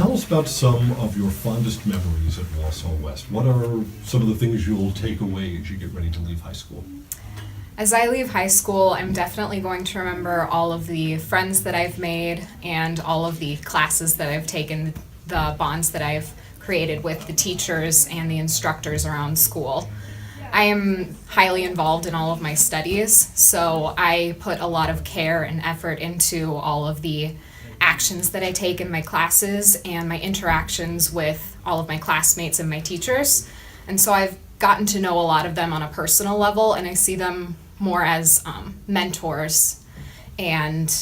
Tell us about some of your fondest memories at Wausau West. What are some of the things you'll take away as you get ready to leave high school? As I leave high school, I'm definitely going to remember all of the friends that I've made and all of the classes that I've taken, the bonds that I've created with the teachers and the instructors around school. I am highly involved in all of my studies, so I put a lot of care and effort into all of the actions that I take in my classes and my interactions with all of my classmates and my teachers. And so I've gotten to know a lot of them on a personal level, and I see them more as mentors, and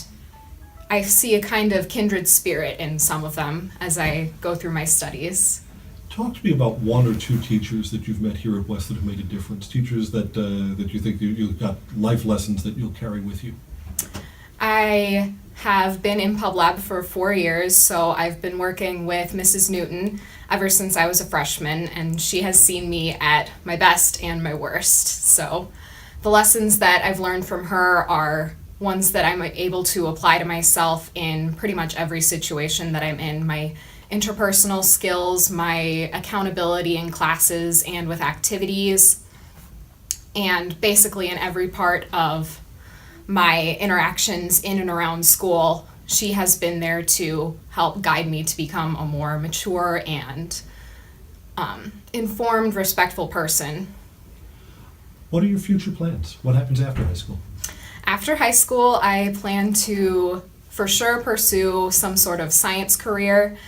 I see a kind of kindred spirit in some of them as I go through my studies. Talk to me about one or two teachers that you've met here at West that have made a difference, teachers that you think you've got life lessons that you'll carry with you. I have been in Pub Lab for 4 years, so I've been working with Mrs. Newton ever since I was a freshman, and she has seen me at my best and my worst. So the lessons that I've learned from her are ones that I'm able to apply to myself in pretty much every situation that I'm in. My interpersonal skills, my accountability in classes and with activities, and basically in every part of my interactions in and around school, she has been there to help guide me to become a more mature and informed, respectful person. What are your future plans? What happens after high school? After high school, I plan to for sure pursue some sort of science career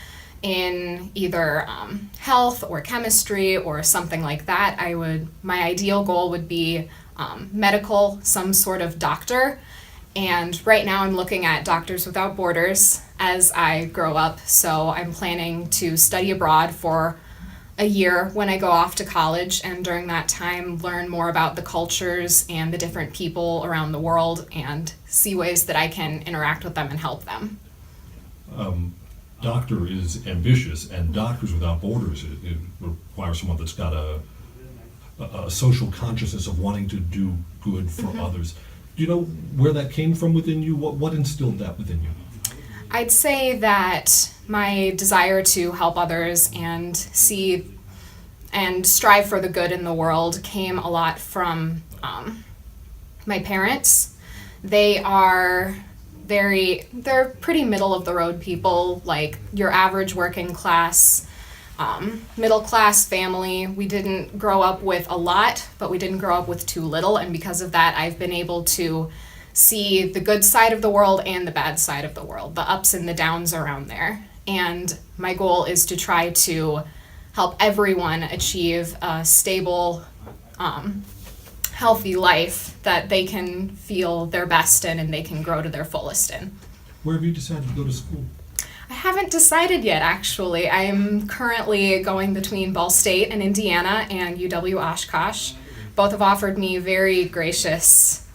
in either health or chemistry or something like that. My ideal goal would be medical, some sort of doctor. And right now I'm looking at Doctors Without Borders as I grow up. So I'm planning to study abroad for a year when I go off to college, and during that time learn more about the cultures and the different people around the world and see ways that I can interact with them and help them. Doctor is ambitious, and Doctors Without Borders, it requires someone that's got a social consciousness of wanting to do good for others. Do you know where that came from within you? What instilled that within you? I'd say that my desire to help others and see and strive for the good in the world came a lot from my parents. They're pretty middle of the road people, like your average working class, middle class family. We didn't grow up with a lot, but we didn't grow up with too little, and because of that I've been able to see the good side of the world and the bad side of the world, the ups and the downs around there. And my goal is to try to help everyone achieve a stable, healthy life that they can feel their best in and they can grow to their fullest in. Where have you decided to go to school? I haven't decided yet, actually. I'm currently going between Ball State in Indiana and UW Oshkosh. Both have offered me very gracious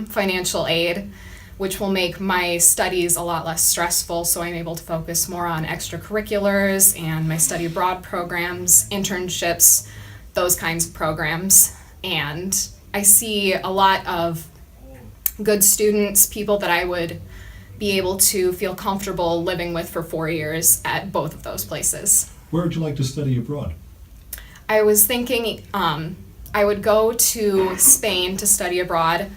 financial aid, which will make my studies a lot less stressful, so I'm able to focus more on extracurriculars and my study abroad programs, internships, those kinds of programs. And I see a lot of good students, people that I would be able to feel comfortable living with for 4 years at both of those places. Where would you like to study abroad? I was thinking I would go to Spain to study abroad,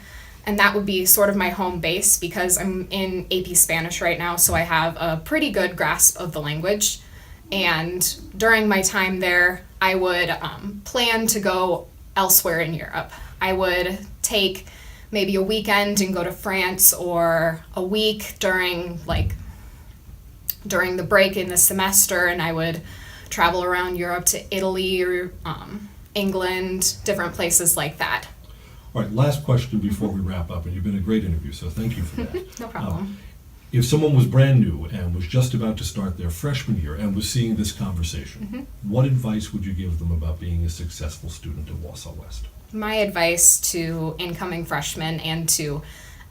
and that would be sort of my home base because I'm in AP Spanish right now, so I have a pretty good grasp of the language. And during my time there, I would plan to go elsewhere in Europe. I would take maybe a weekend and go to France, or a week during the break in the semester, and I would travel around Europe to Italy or England, different places like that. All right, last question before we wrap up, and you've been a great interview, so thank you for that. No problem. If someone was brand new and was just about to start their freshman year and was seeing this conversation, what advice would you give them about being a successful student at Wausau West? My advice to incoming freshmen and to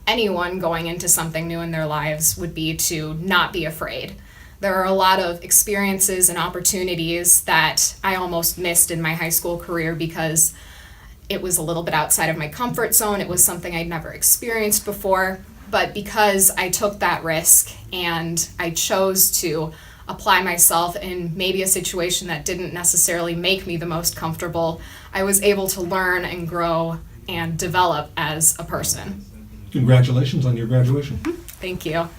anyone going into something new in their lives would be to not be afraid. There are a lot of experiences and opportunities that I almost missed in my high school career because it was a little bit outside of my comfort zone. It was something I'd never experienced before. But because I took that risk and I chose to apply myself in maybe a situation that didn't necessarily make me the most comfortable, I was able to learn and grow and develop as a person. Congratulations on your graduation. Thank you.